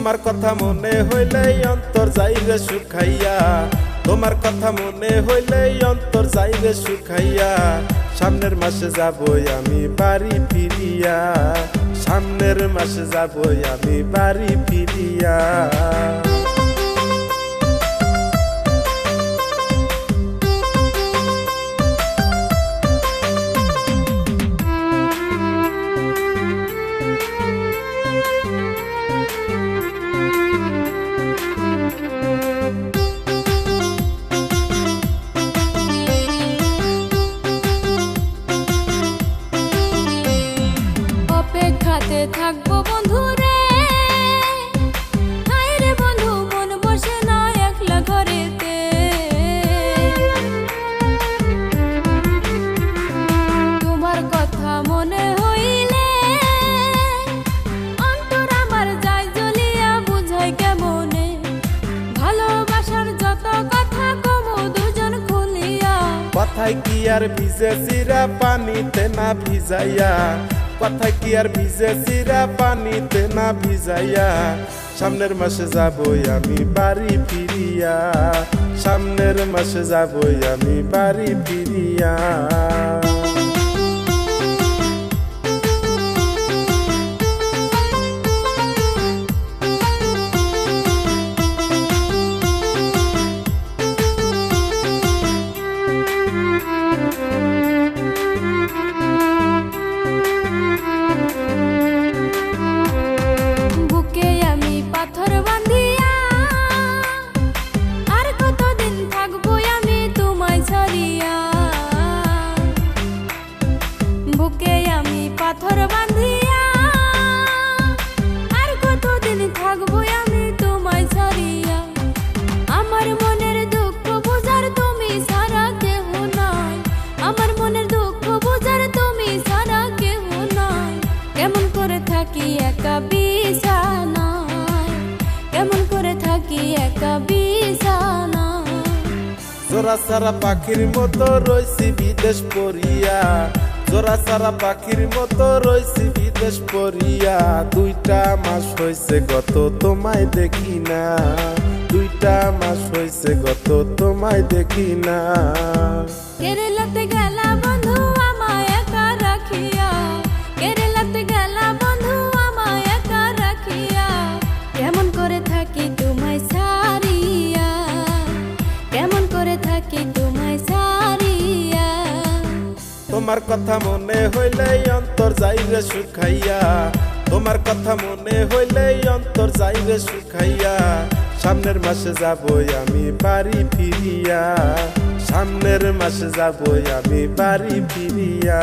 তোমার কথা মনে হইলেই অন্তর যাইবে শুকাইয়া, তোমার কথা মনে হইলেই অন্তর যাইবে শুকাইয়া। সামনের মাসে যাবই আমি বাড়ি ফিরিয়া, সামনের মাসে যাবই আমি বাড়ি ফিরিয়া। অপেক্ষাতে থাকবো বন্ধু রে, হায় রে বন্ধু মন বসে না একলা ঘরেতে। তোমার কথা মনে হইলে অন্তর আমার যায় জ্বলিয়া, বুঝাই কেমনে ভালোবাসার যত কথা কমু দুজন খুলিয়া। কথায় কি আর ভিজে চিরা পানিতে না ভিজাইয়া, কথায় কি আর ভিজে চিরা পানিতে না ভিজাইয়া। সামনের মাসে যাবই আমি বাড়ি ফিরিয়া, সামনের মাসে যাবই আমি বাড়ি ফিরিয়া। বুকে আমি পাথর বাঁধিয়া আর কতদিন থাকবো আমি তোমায় ছাড়িয়া। আমার মনের দুঃখ বোঝার তুমি ছাড়া কেহ নাই, আমার মনের দুঃখ বোঝার তুমি ছাড়া কেহ নাই। কেমন করে থাকি একা বিছানায়, কেমন করে থাকি একা বিছানায়। জোড়া সারা পাখির মতো রইছি বিদেশ পড়িয়া, জোড়া সারা পাখির মতো রইছি বিদেশ পড়িয়া। 2টা মাস হইছে গত তোমায় দেখি না, 2টা মাস হইছে গত তোমায় দেখি না। কেরালাতে গেলা বন্ধু আমায় একা রাখিয়া, কেরালাতে গেলা বন্ধু আমায় একা রাখিয়া। কেমন করে থাকি তোমায় ছাড়িয়া, কেমন করে থাকি তোমায় ছাড়িয়া। তোমার কথা মনে হইলেই অন্তর যাইবে শুকাইয়া, তোমার কথা মনে হইলেই অন্তর যাইবে শুকাইয়া। সামনের মাসে যাবই আমি বাড়ি ফিরিয়া, সামনের মাসে যাবই আমি বাড়ি ফিরিয়া।